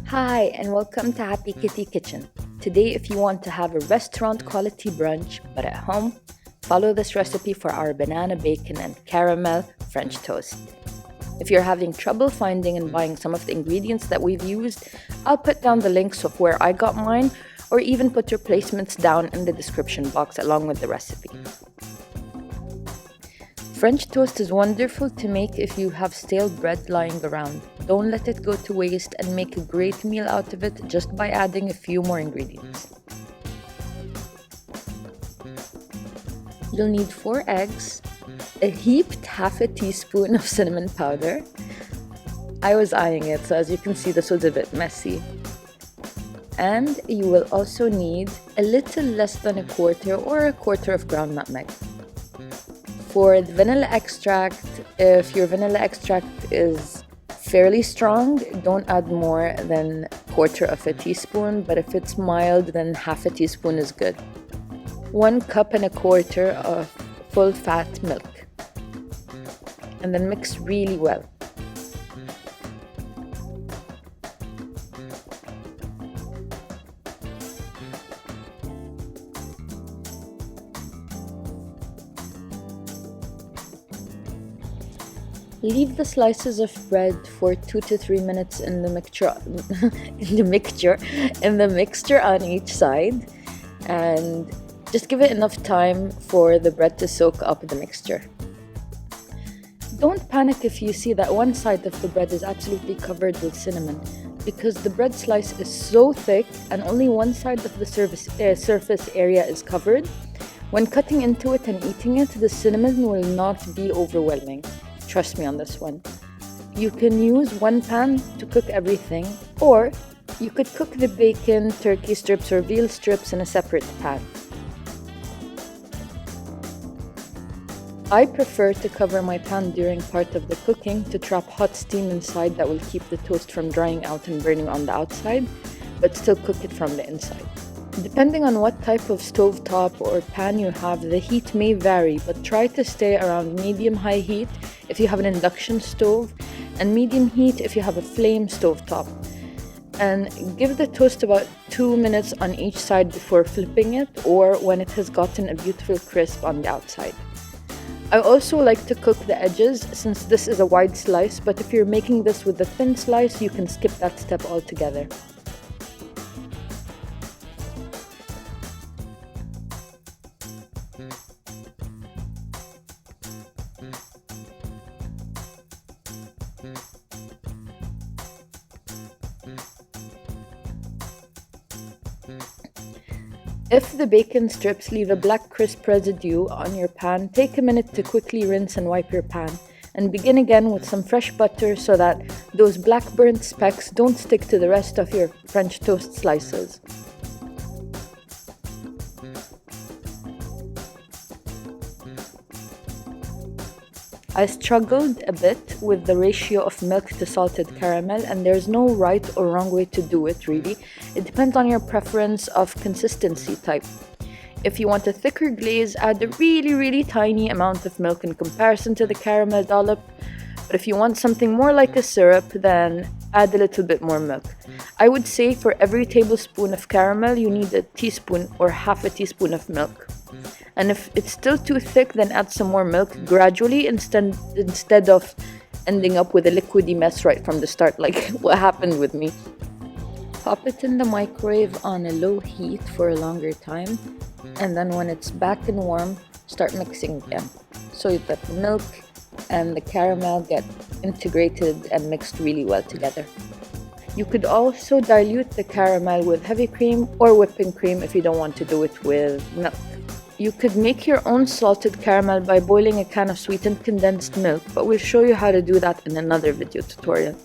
Hi and welcome to Happy Kitty Kitchen. Today if you want to have a restaurant quality brunch but at home, follow this recipe for our banana bacon and caramel French toast. If you're having trouble finding and buying some of the ingredients that we've used, I'll put down the links of where I got mine or even put your placements down in the description box along with the recipe. French toast is wonderful to make if you have stale bread lying around. Don't let it go to waste and make a great meal out of it just by adding a few more ingredients. You'll need 4 eggs, a heaped half a teaspoon of cinnamon powder. I was eyeing it, so as you can see this was a bit messy. And you will also need a little less than a quarter or a quarter of ground nutmeg. For the vanilla extract, if your vanilla extract is fairly strong, don't add more than a quarter of a teaspoon, but if it's mild, then half a teaspoon is good. 1 cup and a quarter of full fat milk. And then mix really well. Leave the slices of bread for 2 to 3 minutes in the mixture on each side, and just give it enough time for the bread to soak up the mixture. Don't panic if you see that one side of the bread is absolutely covered with cinnamon, because the bread slice is so thick and only one side of the surface area is covered. When cutting into it and eating it, the cinnamon will not be overwhelming. Trust me on this one. You can use one pan to cook everything, or you could cook the bacon, turkey strips, or veal strips in a separate pan. I prefer to cover my pan during part of the cooking to trap hot steam inside that will keep the toast from drying out and burning on the outside, but still cook it from the inside. Depending on what type of stovetop or pan you have, the heat may vary, but try to stay around medium-high heat if you have an induction stove, and medium heat if you have a flame stovetop. And give the toast about 2 minutes on each side before flipping it, or when it has gotten a beautiful crisp on the outside. I also like to cook the edges since this is a wide slice, but if you're making this with a thin slice, you can skip that step altogether. If the bacon strips leave a black crisp residue on your pan, take a minute to quickly rinse and wipe your pan, and begin again with some fresh butter so that those black burnt specks don't stick to the rest of your French toast slices. I struggled a bit with the ratio of milk to salted caramel, and there's no right or wrong way to do it really. It depends on your preference of consistency type. If you want a thicker glaze, add a really tiny amount of milk in comparison to the caramel dollop. But if you want something more like a syrup, then add a little bit more milk. I would say for every tablespoon of caramel, you need a teaspoon or half a teaspoon of milk. And if it's still too thick, then add some more milk gradually instead of ending up with a liquidy mess right from the start, like what happened with me. Pop it in the microwave on a low heat for a longer time, and then when it's back and warm, start mixing again so that the milk and the caramel get integrated and mixed really well together. You could also dilute the caramel with heavy cream or whipping cream if you don't want to do it with milk. You could make your own salted caramel by boiling a can of sweetened condensed milk, but we'll show you how to do that in another video tutorial.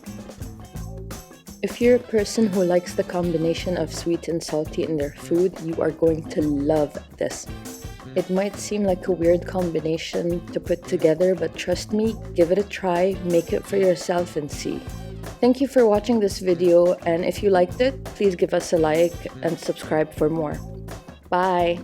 If you're a person who likes the combination of sweet and salty in their food, you are going to love this. It might seem like a weird combination to put together, but trust me, give it a try, make it for yourself and see. Thank you for watching this video, and if you liked it, please give us a like and subscribe for more. Bye!